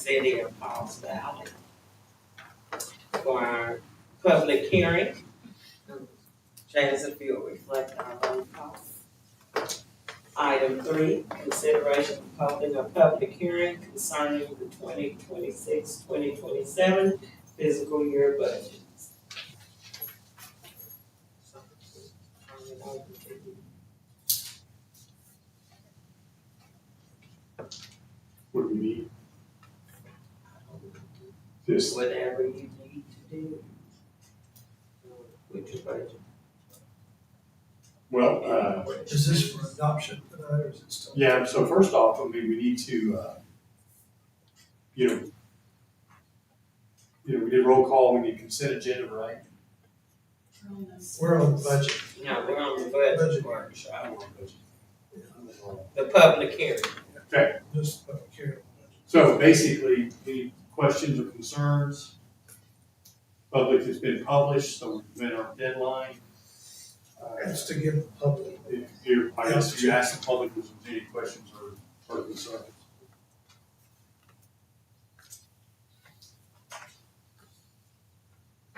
City of Pauls Valley. For our public hearing, Jacksonville reflect our roll call. Item 3, consideration of holding a public hearing concerning the 2026-2027 fiscal year budgets. What do we need? This, Whatever you need to do with your budget. well, Is this for adoption tonight, or is it still? yeah, so first off, I mean, we need to, we did roll call, we need consent agenda, right? We're on the budget. No, we're on the budget Budget. workshop, Yeah, the public hearing. Okay, just public hearing. so basically, any questions or concerns? Public has been published, so we've met our deadline. It's to give the public. If you, I guess you ask the public if there's any questions or concerns.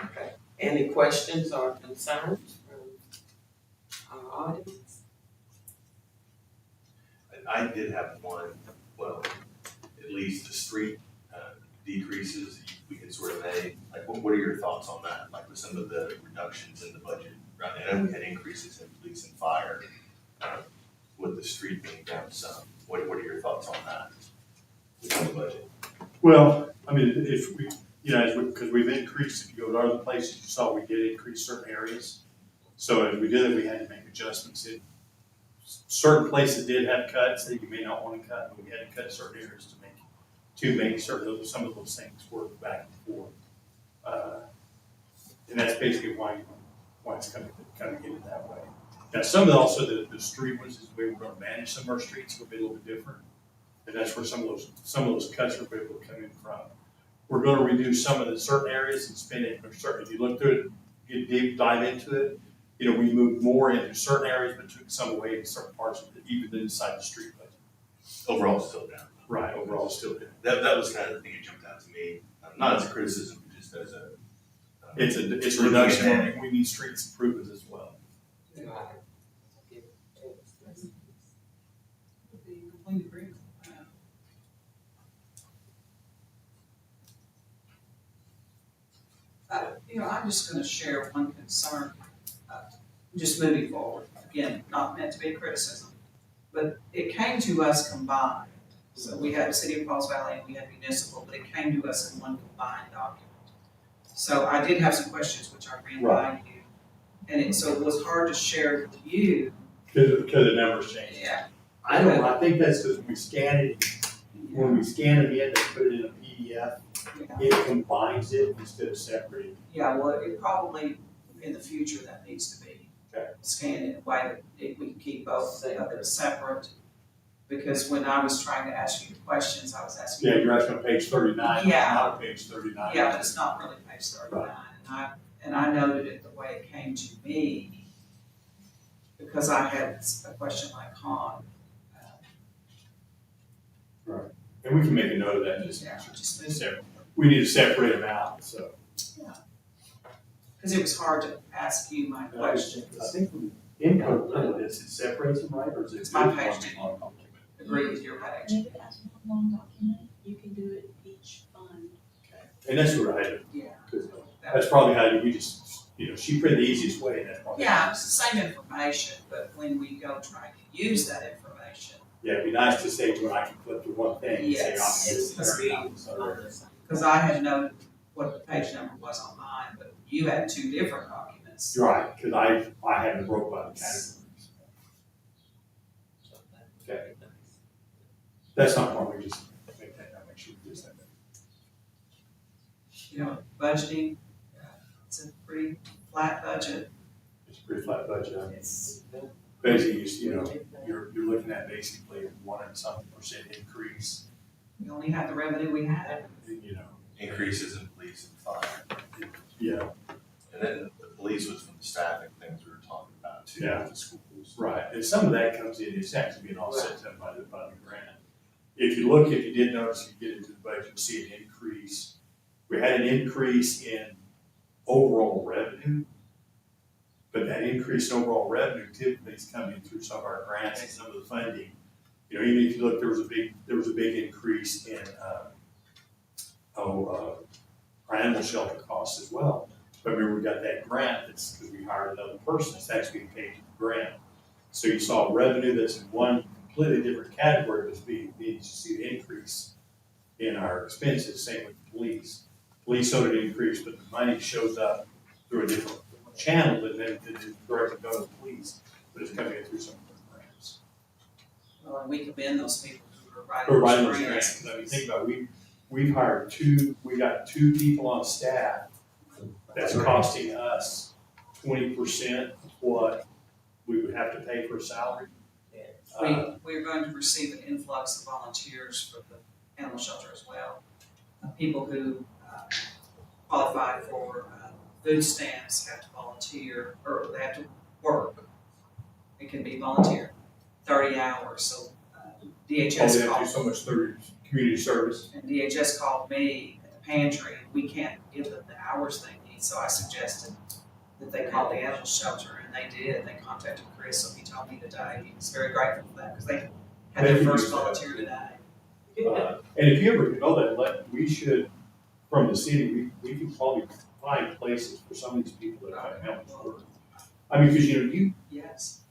Okay. Any questions or concerns from our audience? I did have one, well, at least the street decreases, we could sort of make, like, what are your thoughts on that? Like with some of the reductions in the budget, right? I know we had increases in police and fire, with the street being down some. What are your thoughts on that? With the budget? Well, I mean, if we, because we've increased, if you go to other places, you saw we did increase certain areas. So as we did it, we had to make adjustments in certain places did have cuts that you may not want to cut, but we had to cut certain areas to make certain, some of those things work back and forth. And that's basically why it's coming in that way. Now, some of the, also the street ones is the way we're going to manage some of our streets will be a little bit different. And that's where some of those cuts are able to come in from. We're going to reduce some of the certain areas and spend it, or certain, if you look through it, get deep dive into it, we moved more into certain areas, but took some away in certain parts of it, even inside the street budget. Overall, still down. Right, overall still good. That was kind of the thing that jumped out to me, not as a criticism, but just as a. It's a reduction, and we need streets improvements as well. Complete agreement. I'm just gonna share one concern, just moving forward. Again, not meant to be a criticism, but it came to us combined. So we had City of Pauls Valley and we had municipal, but it came to us in one combined document. So I did have some questions which I ran by you. And so it was hard to share with you. Because the numbers change. Yeah. I think that's because when we scan it in, they put it in a PDF, it combines it instead of separating. Yeah, well, it probably, in the future, that needs to be Okay. scanned in a way that we can keep both of them separate. Because when I was trying to ask you the questions, I was asking. Yeah, you're asking on page 39, Yeah. not page 39. Yeah, but it's not really page 39. And I noted it the way it came to me, because I had a question like Han. And we can make a note of that, Yeah, just move it. separate. We need to separate them out, so. Because it was hard to ask you my questions. I think input, it separates them, right, or is it? It's my page two. on document? Agree with your page. Maybe as one long document, you can do it each fund. And that's what I do, Yeah. because that's probably how we just, she printed the easiest way, and that's probably. Yeah, it's the same information, but when we go try to use that information, Yeah, it'd be nice to say to her, I can flip to one thing and say, Yes, I'm it's just be turning out. So, because I had noted what the page number was on mine, but you had two different documents. right, because I had it broke by the categories. Okay. That's not wrong, we just make sure we just have that. Budgeting, it's a pretty flat budget. It's a pretty flat budget. I mean, It's, basically, you're looking at basically 1% increase, we only had the revenue we had. Increases in police and fire. Yeah, And then the police was from the staffing things we were talking about too, Yeah. with the schools. right, and some of that comes in, it's actually being offset by the grant. If you did notice, you get into the budget, to see an increase. We had an increase in overall revenue, but that increase in overall revenue typically is coming through some of our grants and some of the funding. You know, even if you look, there was a big increase in, our animal shelter costs as well. But remember, we got that grant, that's because we hired another person, it's actually being paid to the grant. So you saw revenue that's in one completely different category was being, you see the increase in our expenses, same with the police. Police showed an increase, but the money shows up through a different channel that then didn't directly go to the police, but it's coming in through some of the grants. Well, and we commend those people who are We're writing writing those those grants. grants, I mean, think about it, we've hired we got 2 people on staff that's costing us 20% of what we would have to pay for a salary. We're going to receive an influx of volunteers for the animal shelter as well. People who qualify for food stamps have to volunteer, or they have to work. It can be volunteer, 30 hours, so They have DHS to do called, so much through community service. and DHS called me at the pantry, and we can't give them the hours they need, so I suggested that they call the animal shelter, and they did, they contacted Chris, so he told me today, he was very grateful for that, because they had their They first use that. volunteer today. And if you ever know that, we should, from the city, we can probably find places for some of these people that can help us work. I mean, because you Yes.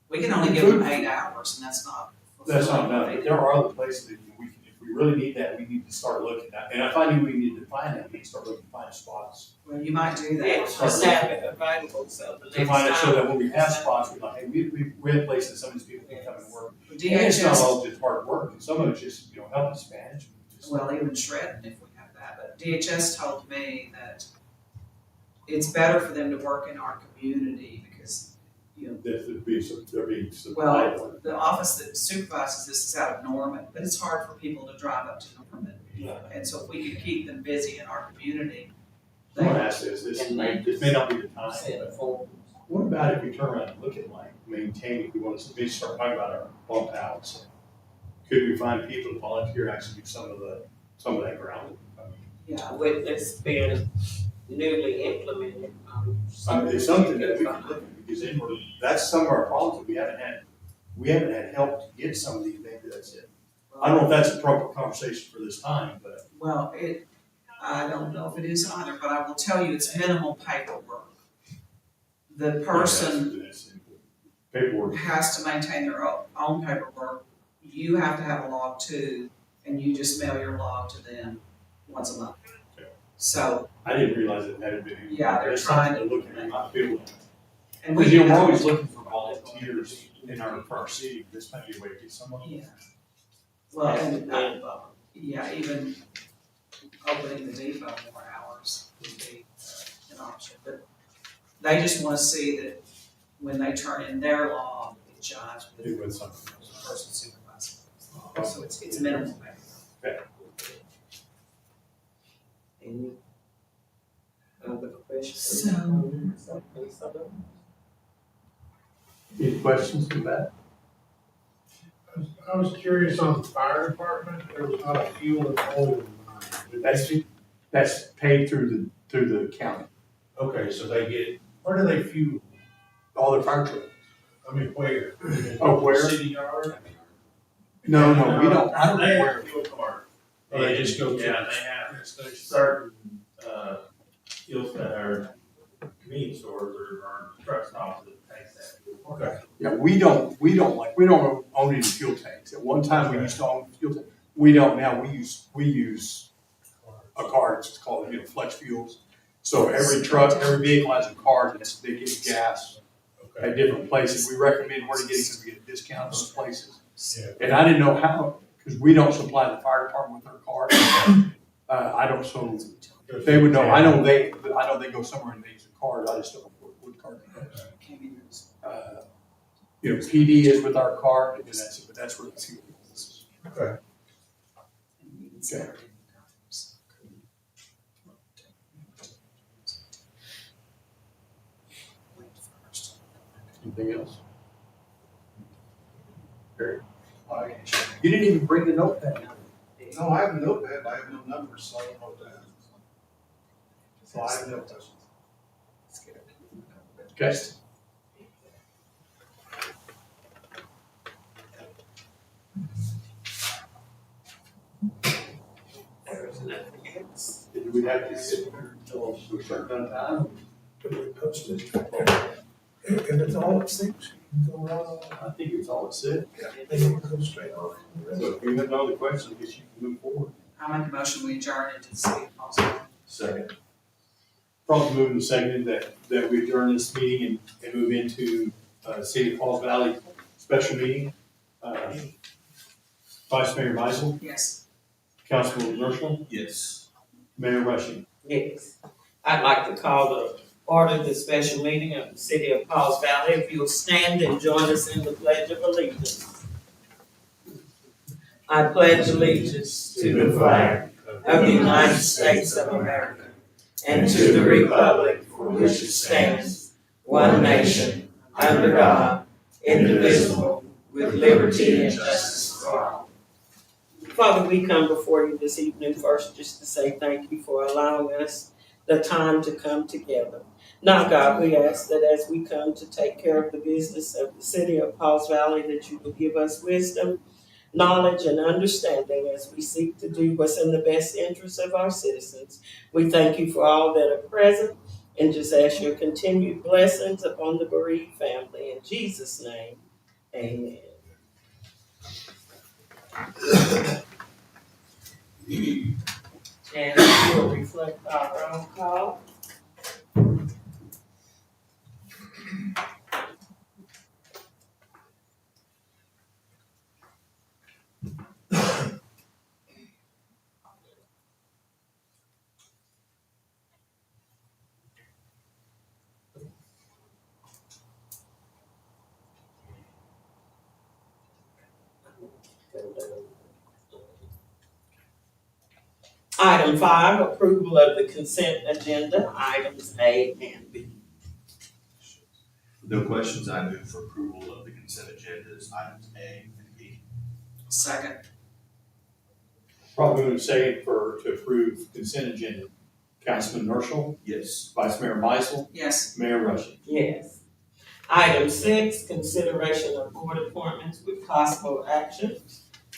We can only give them 8 hours, and that's not. that's not fulfilling what enough, they but do. there are other places that we can, if we really need that, we need to start looking at. And if I knew we needed to find that, we need to start looking to find spots. Well, you might do that. Extra staff available, so the To next find it so time- that when we have spots, we're like, hey, we have places some of these people can come and work. And it's not DHS, all just hard work, and some of it's just, helping us manage. well, even shredding if we have that, but DHS told me that it's better for them to work in our community because, They're being supplied. well, the office that supervises this is out of Norman, but it's hard for people to drive up to Norman. And so if we could keep them busy in our community, I want to ask this may not be the time, but forms. what about if we turn around and look at like maintaining, if we want to start talking about our bump outs? Could we find people to volunteer to actually do some of that ground? yeah, With this being newly implemented, It's something that we can look at, because that's some of our problems that we haven't had help to get some of these, maybe that's it. I don't know if that's a proper conversation for this time, but. well, I don't know if it is either, but I will tell you, it's minimal paperwork. The person That's paperwork. has to maintain their own paperwork. You have to have a log too, and you just mail your log to them once a month. Okay. So, I didn't realize it had been. Yeah, they're That's trying something to look at, not feel. and we. Because we're always looking for volunteers for our city, this might be a way to get someone. Yeah. Well, and, yeah, even opening the depot more hours would be an option, but they just wanna see that when they turn in their log, it jives with Do with something the else. person supervising. So it's minimal paperwork. Any other questions? So- Any questions from that? I was curious on the fire department, there was not a fuel and oil line. That's paid through the county, Okay, so they get, where do they fuel? all their fire trucks. I mean, where? Oh, where? City yard? No, we don't, I don't know They have where. a fuel card. Or they just go to? Yeah, they have certain, fuel, or convenience stores or truck stops that takes that fuel. Okay. Yeah, we don't own any fuel tanks. At one time, we used to own fuel tanks. We don't now, we use a card, it's called, Flex Fuels. So every truck, every vehicle has a card that's, they get gas at different places. We recommend where to get it because we get a discount at those places. Yeah. And I didn't know how, because we don't supply the fire department with their card. I don't, so they would know, I know they go somewhere and they use a card, I just don't know what card they use. PD is with our card, and that's it, but that's where the fuel is. Okay. Okay. Anything else? Barry? You didn't even bring the notepad. No, I have a notepad, I have no numbers, so I don't know what that is. So I have no questions. Okay. There's nothing else. Did we have to sit there until we start done time? Could we post it? And it's all it seems, you can go right I think it's all it said. on, then you can go straight on. So if you have no other questions, I guess you can move forward. I make a motion, we adjourn into the city of Falls Valley. Second. Probably moving and seconded that we adjourn this meeting and move into, City of Falls Valley special meeting. Vice Mayor Meisel, Yes. Councilman Merschel, Yes. Mayor Rushing. Yes. I'd like to call the order the special meeting of the city of Pauls Valley. If you'll stand and join us in the Pledge of Allegiance. I pledge allegiance to the flag of the United States of America and to the republic for which it stands, one nation, under God, indivisible, with liberty and justice for all. Father, we come before you this evening first just to say thank you for allowing us the time to come together. Now, God, we ask that as we come to take care of the business of the city of Pauls Valley, that you will give us wisdom, knowledge, and understanding as we seek to do what's in the best interest of our citizens. We thank you for all that are present and just ask your continued blessings upon the bereaved family. In Jesus' name, amen. And we'll reflect our own call. Item 5, approval of the consent agenda, items A and B. No questions, I move for approval of the consent agendas, items A and B. Second. Probably moving second to approve consent agenda. Councilman Merschel, Yes. Vice Mayor Meisel, Yes. Mayor Rushing. Yes. Item 6, consideration of board appointments with possible action.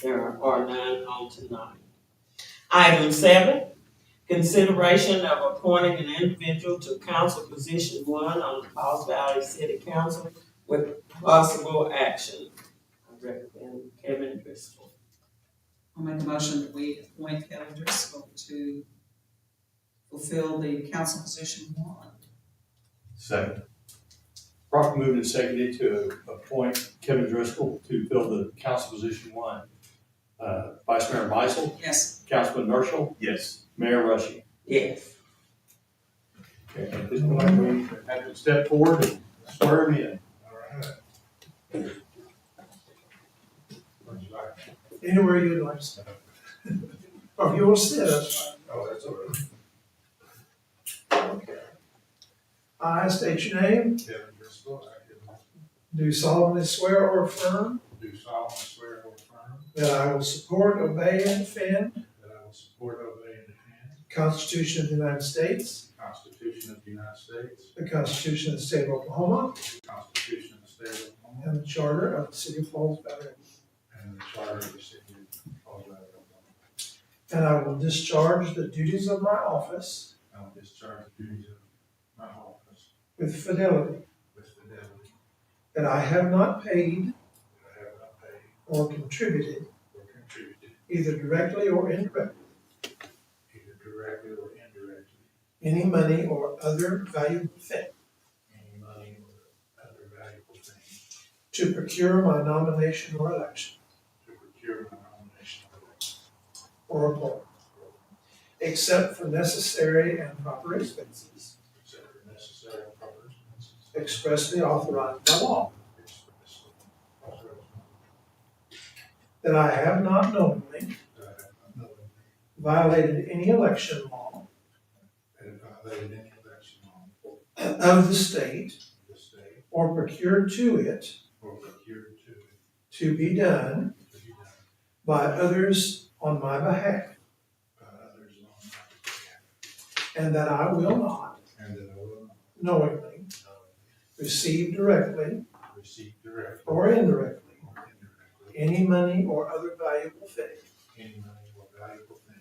There are none on tonight. Item 7, consideration of appointing an individual to council position 1 on the Pauls Valley City Council with possible action. I recommend Kevin Driscoll. I'll make a motion that we appoint Kevin Driscoll to fulfill the council position 1. Second. Properly moved and seconded to appoint Kevin Driscoll to fill the council position 1. Vice Mayor Meisel, Yes. Councilman Merschel, Yes. Mayor Rushing. Yes. Okay, at this point, we have to step forward and swear him in. All right. Anywhere you'd like to sit. Or if you want to sit, that's fine. Oh, that's all right. Okay. I state your name, Kevin Driscoll, do solemnly swear or affirm do solemnly swear or affirm that I will support, obey, and defend that I will support, obey, and defend the Constitution of the United States, the Constitution of the United States, the Constitution of the State of Oklahoma, the Constitution of the State of Oklahoma, and the Charter of the City of Falls Valley. and the Charter of the City of Falls Valley, Oklahoma. And I will discharge the duties of my office I will discharge the duties of my office with fidelity, with fidelity, that I have not paid that I have not paid or contributed, or contributed, either directly or indirectly, either directly or indirectly, any money or other valuable thing any money or other valuable thing to procure my nomination or election to procure my nomination or election, or appointment, except for necessary and proper expenses except for necessary and proper expenses expressly authorized by law, expressly authorized that I have not knowingly that I have not knowingly violated any election law had violated any election law of the state of the state or procured to it or procured to it to be done to be done by others on my behalf, by others on my behalf, and that I will not and that I will not knowingly receive directly receive directly or indirectly or indirectly any money or other valuable thing any money or valuable thing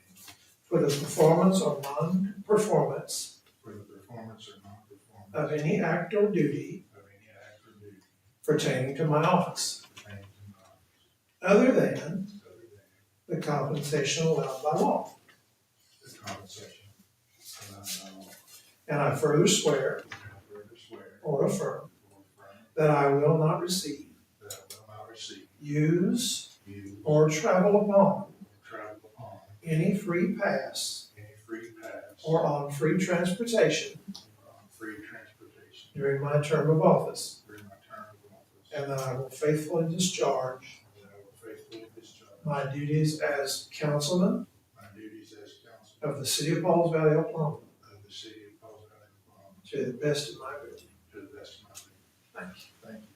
for the performance or non-performance for the performance or non-performance of any act or duty of any act or duty pertaining to my office, pertaining to my office, other than other than the compensation allowed by law. the compensation allowed by law. And I further swear And I further swear or affirm or affirm that I will not receive, that I will not receive, use, use, or travel upon or travel upon any free pass any free pass or on free transportation or on free transportation during my term of office, during my term of office, and that I will faithfully discharge and that I will faithfully discharge my duties as councilman my duties as councilman of the city of Pauls Valley, Oklahoma, of the city of Pauls Valley, Oklahoma, to the best of my ability. to the best of my ability. Thank you. Thank you.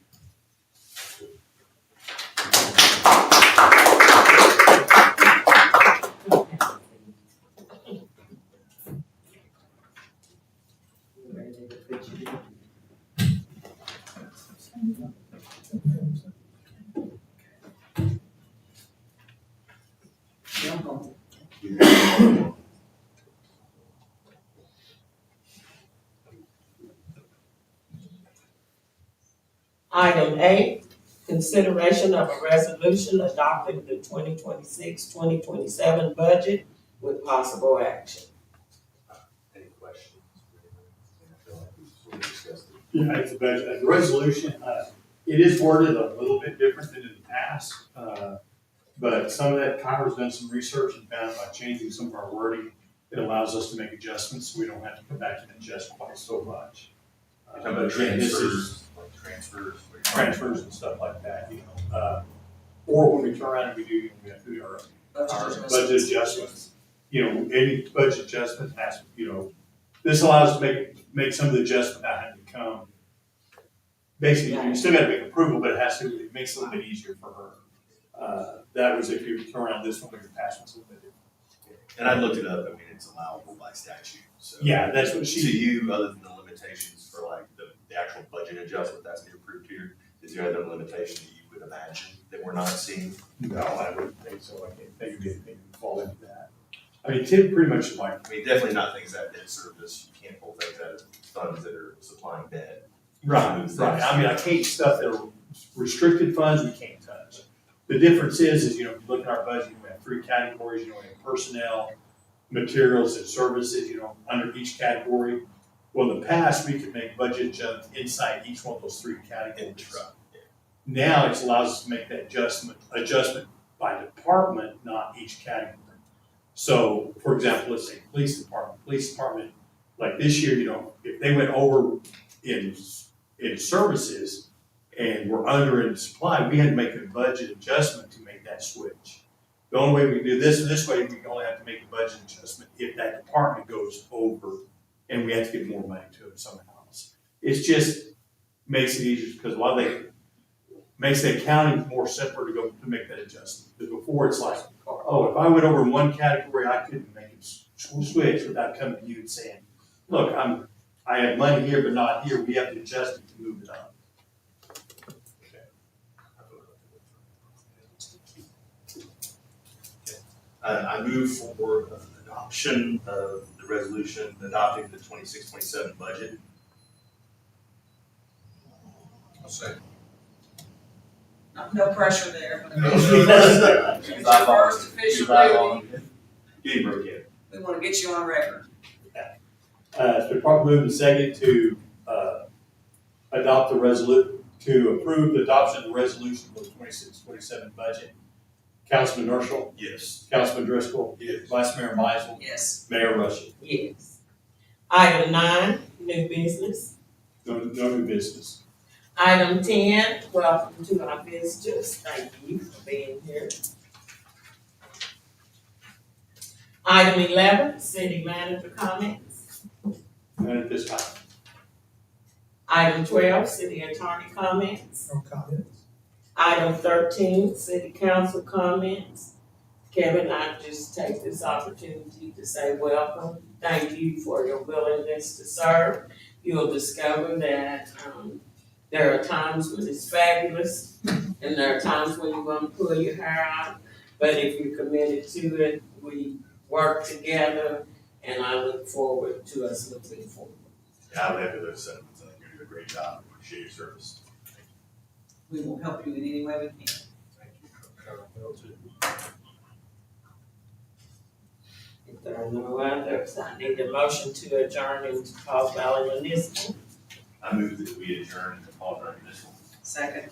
Item A, consideration of a resolution adopting the 2026-2027 budget with possible action. Any questions? I feel like we discussed it. Yeah, it's a budget, the resolution, it is worded a little bit different than in the past. But some of that, Kyra's done some research and found by changing some of our wording, it allows us to make adjustments, so we don't have to come back and adjust quite so much. You're talking about Again, this is transfers and stuff like that, you know. Or when we turn around and we do our budget adjustments, you know, any budget adjustment has, you know, this allows us to make some of the adjustment that had to come. Basically, you still gotta make approval, but it makes it a little bit easier for her. That was if you turn around this one, we could pass one a little bit different. And I looked it up, I mean, it's allowable by statute, so. Yeah, that's what To she, you, other than the limitations for like the actual budget adjustment that's been approved here, is there other limitation that you would imagine that we're not seeing? no, I wouldn't think so, I can't think of anything to fall into that. I mean, Tim pretty much like, I mean, definitely not things that debt service, you can't pull things out of funds that are supplying debt. right, I mean, I can't, stuff that are restricted funds, we can't touch. The difference is, you know, if you look at our budget, we have 3 categories, you know, we have personnel, materials, and services, you know, under each category. Well, in the past, we could make budget adjustments inside each one of those 3 categories. Now, it allows us to make that adjustment by department, not each category. So, for example, let's say police department, like this year, you know, if they went over in services and we're under in supply, we had to make a budget adjustment to make that switch. The only way we can do this way, we only have to make a budget adjustment if that department goes over and we have to get more money to it somehow else. It's just makes it easier because a lot of makes the accounting more simpler to make that adjustment. Because before it's like, oh, if I went over in one category, I couldn't make it switch without coming to you and saying, look, I have money here, but not here. We have to adjust it to move it up. I move for adoption of the resolution adopting the 26-27 budget. I'll say. No pressure there. No. It's your first official duty. Getting broke in. We want to get you on record. It's been properly moved and seconded to adopt the to approve the adoption of the resolution for the 26-27 budget. Councilman Urschel, Yes. Councilman Driscoll, Yes. Vice Mayor Meisel, Yes. Mayor Rushing. Yes. Item 9, new business. No new business. Item 10, welcome to our visitors. Thank you for being here. Item 11, city manager comments. None at this time. Item 12, city attorney comments. No comments. Item 13, city council comments. Kevin, I just take this opportunity to say welcome. Thank you for your willingness to serve. You'll discover that, there are times when it's fabulous and there are times when you want to pull your hair out. But if you're committed to it, we work together and I look forward to us moving forward. Yeah, I would echo those sentiments. I think you're doing a great job. Appreciate your service. We will help you in any way we can. If there are no others, I need a motion to adjourn into Pauls Valley Municipal. I move that we adjourn the Paul Brown Municipal. Second.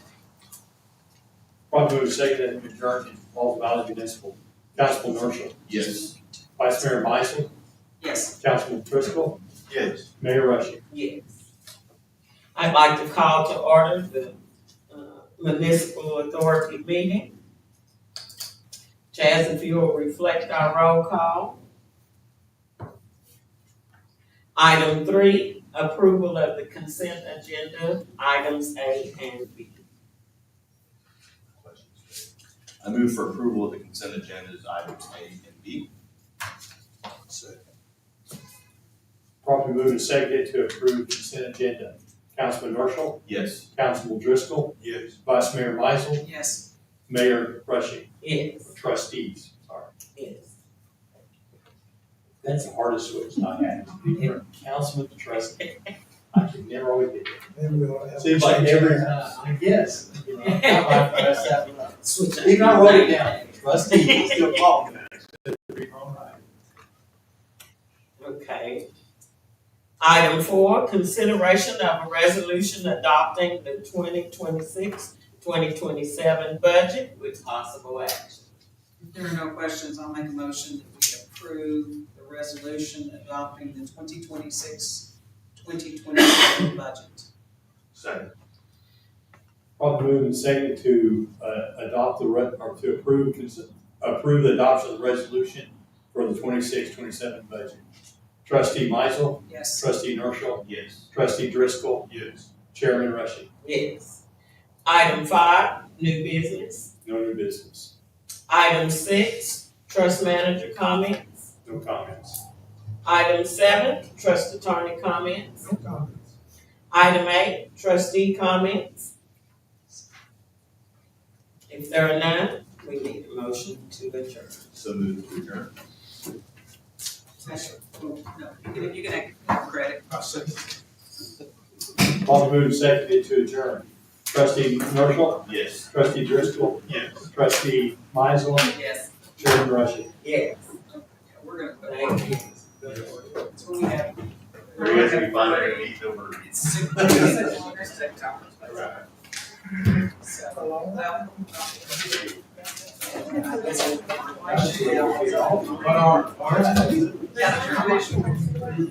Probably move second that we adjourn to Falls Valley Municipal. Councilman Marshall, Yes. Vice Mayor Meisel, Yes. Councilman Driscoll, Yes. Mayor Rushing. Yes. I'd like to call to order the municipal authority meeting. Chaz, if you will reflect our roll call. Item 3, approval of the consent agenda, items A and B. I move for approval of the consent agendas, items A and B. Probably move second to approve consent agenda. Councilman Marshall, Yes. Councilman Driscoll, Yes. Vice Mayor Meisel, Yes. Mayor Rushing, Yes, trustees, sorry. yes. That's the hardest switch I had. Councilman to trustee. I can never always get it. Seems like every time, I guess. You know, I mess that one up. Switch. Even I wrote it down, trustee, still calling it. All right. Okay. Item 4, consideration of a resolution adopting the 2026-2027 budget with possible action. If there are no questions, I'll make a motion that we approve the resolution adopting the 2026-2027 budget. Second. Probably moving second to adopt or to approve the adoption of the resolution for the 26-27 budget. Trustee Meisel, Yes. Trustee Norshall, Yes. Trustee Driscoll, Yes. Chairman Rushing. Yes. Item 5, new business. No new business. Item 6, trust manager comments. No comments. Item 7, trust attorney comments. No comments. Item 8, trustee comments. If there are none, we need a motion to adjourn. So move to adjourn. No, you can have credit. Probably moving second to adjourn. Trustee Norshall, Yes. Trustee Driscoll, Yes. Trustee Meisel, Yes. Chairman Rushing. Yes, We're gonna put thank you. That's when we have. We have to be finding a meet over. It's 6 September. So, well, But our- yeah,